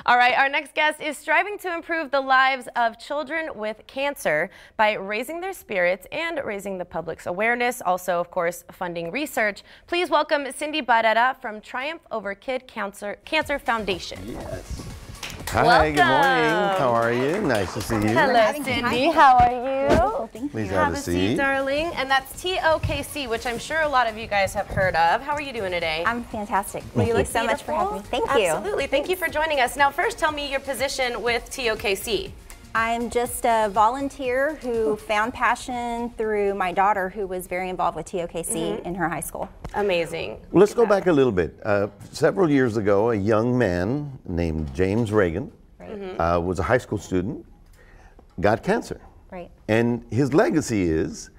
All right, our next guest is striving to improve the lives of children with cancer by raising their spirits and raising the public's awareness. Also, of course, funding research. Please welcome Cindy Barrera from Triumph Over Kid Cancer Foundation. Yes. Hi, Welcome. good morning. How are you? Nice to see you. Hello, Cindy. How are you? Pleased to Have have a a seat, seat. darling. And that's TOKC, which I'm sure a lot of you guys have heard of. How are you doing today? I'm fantastic. Thank you so much for having me. Thank you. Absolutely. Thank you for joining us. Now, first, tell me your position with TOKC. I'm just a volunteer who found passion through my daughter, who was very involved with TOKC in her high school. Amazing. Let's go back a little bit. Several years ago, a young man named James Reagan was a high school student, got cancer. Right. And his legacy is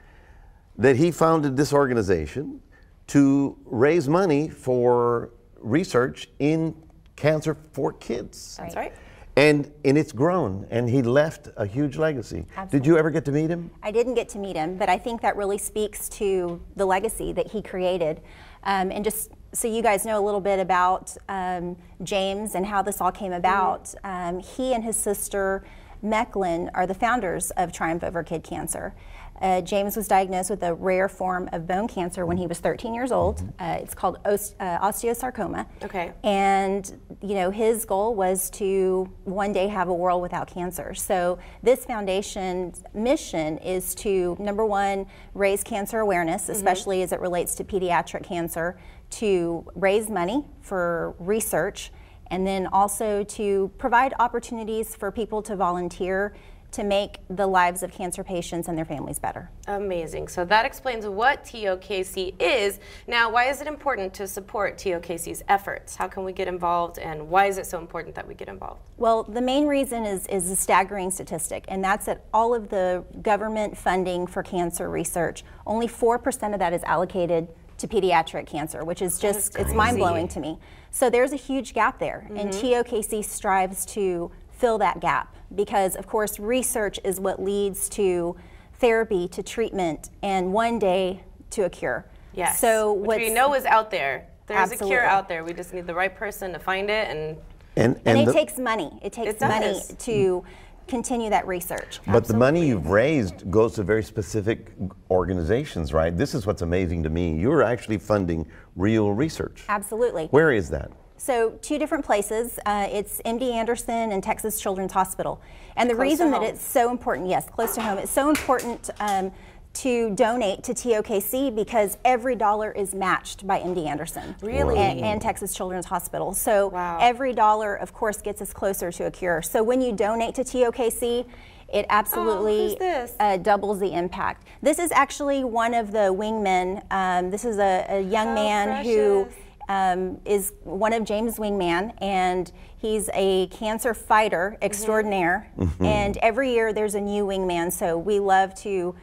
that he founded this organization to raise money for research in cancer for kids. That's right. And it's grown, and he left a huge legacy. Absolutely. Did you ever get to meet him? I didn't get to meet him, but I think that really speaks to the legacy that he created. And just so you guys know a little bit about James and how this all came about, he and his sister Mecklin are the founders of Triumph Over Kid Cancer. James was diagnosed with a rare form of bone cancer when he was 13 years old. It's called osteosarcoma. Okay. And you know, his goal was to one day have a world without cancer. So this foundation's mission is to, number one, raise cancer awareness, especially as it relates to pediatric cancer, to raise money for research, and then also to provide opportunities for people to volunteer to make the lives of cancer patients and their families better. Amazing. So that explains what TOKC is. Now, why is it important to support TOKC's efforts? How can we get involved, and why is it so important that we get involved? Well, the main reason is a staggering statistic, and that's that all of the government funding for cancer research, only 4% of that is allocated to pediatric cancer, which is just, it's mind-blowing to me. So there's a huge gap there, and TOKC strives to fill that gap, because of course research is what leads to therapy, to treatment, and one day to a cure. Yes, so which we know is out there. There's a cure Absolutely. out there. We just need the right person to find it, and it takes money. It takes money to continue that research. But the money you've raised goes to very specific organizations, right? This is what's amazing to me. You're actually funding real research. Absolutely. Where is that? So two different places. It's MD Anderson and Texas Children's Hospital. And the Close reason to that home. it's so important, yes, close to home, it's so important to donate to TOKC because every dollar is matched by MD Anderson. Really? And Texas Children's Hospital. So Wow. every dollar, of course, gets us closer to a cure. So when you donate to TOKC, it absolutely doubles the impact. This is actually one of the wingmen. This is a young man who is one of James' wingman, and he's a cancer fighter extraordinaire. And every year there's a new wingman, so we love to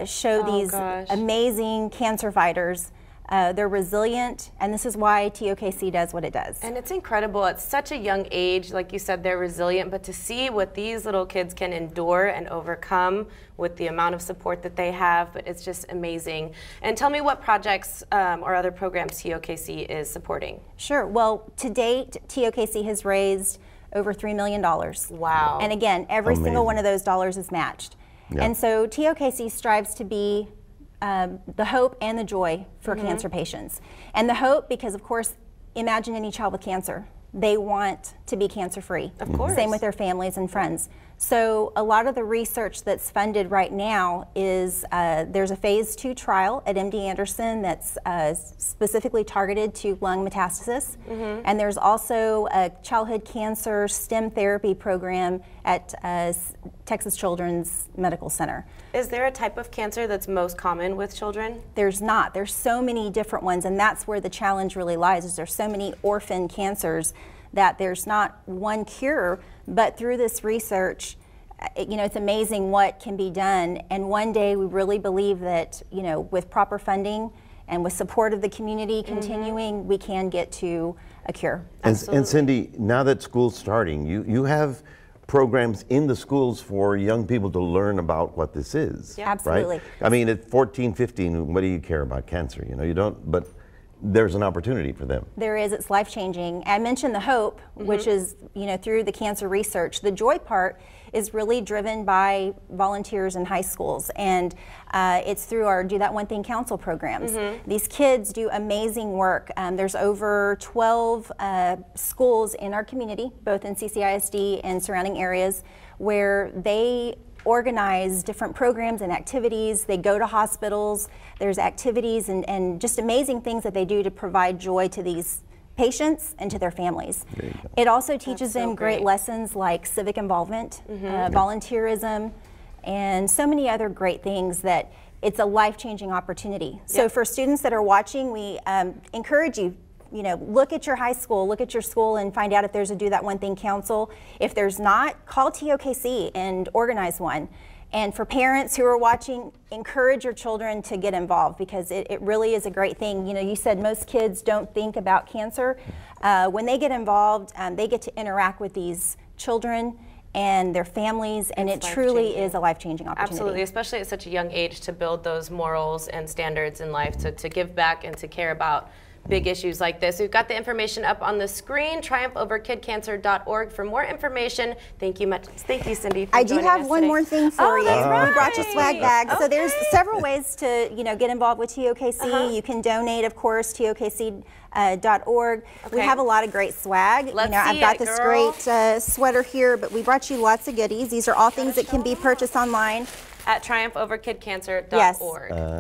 show these amazing cancer fighters. They're resilient, and this is why TOKC does what it does. And it's incredible at such a young age. Like you said, they're resilient, but to see what these little kids can endure and overcome with the amount of support that they have, but it's just amazing. And tell me what projects or other programs TOKC is supporting. Sure. Well, to date, TOKC has raised over $3 million. Wow. And again, every single one of those dollars is matched. And so TOKC strives to be the hope and the joy for cancer patients. And the hope because, of course, imagine any child with cancer. They want to be cancer-free. Of course. Same with their families and friends. So a lot of the research that's funded right now is there's a phase 2 trial at MD Anderson that's specifically targeted to lung metastasis. And there's also a childhood cancer stem therapy program at Texas Children's Medical Center. Is there a type of cancer that's most common with children? There's not. There's so many different ones, and that's where the challenge really lies, is there's so many orphan cancers that there's not one cure, but through this research, you know, it's amazing what can be done. And one day we really believe that, you know, with proper funding and with support of the community continuing, we can get to a cure. And Cindy, now that school's starting, you have programs in the schools for young people to learn about what this is. Absolutely. Right? I mean, at 14, 15, what do you care about cancer? You know, you don't, but there's an opportunity for them. There is. It's life-changing. I mentioned the hope, which is, through the cancer research. The joy part is really driven by volunteers in high schools, and it's through our Do That One Thing Council programs. These kids do amazing work. There's over 12 schools in our community, both in CCISD and surrounding areas, where they organize different programs and activities. They go to hospitals. There's activities and just amazing things that they do to provide joy to these patients and to their families. It also teaches them great lessons like civic involvement, volunteerism, and so many other great things that it's a life-changing opportunity. So for students that are watching, we encourage you, look at your high school, look at your school and find out if there's a Do That One Thing Council. If there's not, call TOKC and organize one. And for parents who are watching, encourage your children to get involved, because it really is a great thing. You said most kids don't think about cancer. When they get involved, they get to interact with these children and their families, and it truly is a life-changing opportunity. Absolutely, especially at such a young age, to build those morals and standards in life, to give back and to care about big issues like this. We've got the information up on the screen, triumphoverkidcancer.org for more information. Thank you much. Thank you, Cindy, for joining us I do have one more thing for you. Right. We brought you swag bags. Okay. So there's several ways to get involved with TOKC. You can donate, of course, TOKC.org. We have a lot of great swag. I've got this great sweater here, but we brought you lots of goodies. These are all things that can be purchased online at triumphoverkidcancer.org. Yes.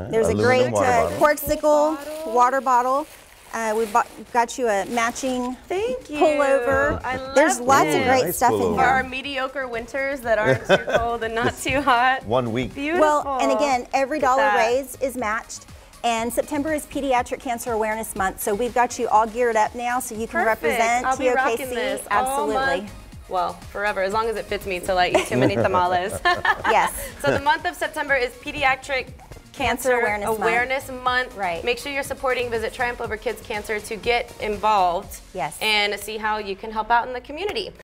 There's a great Corksicle water bottle. We've got you a matching pullover. There's lots of great stuff in here. For our mediocre winters that aren't too cold and not too hot. 1 week. Beautiful. Well, and again, every dollar raised is matched. And September is Pediatric Cancer Awareness Month, so we've got you all geared up now so you can represent I'll be TOKC. rocking this Absolutely. Well, forever, as long as it fits me till I eat too many tamales. Yes. So the month of September is Pediatric Cancer Awareness Month. Right. Make sure you're supporting. Visit Triumph Over Kids Cancer to get involved. Yes. And see how you can help out in the community.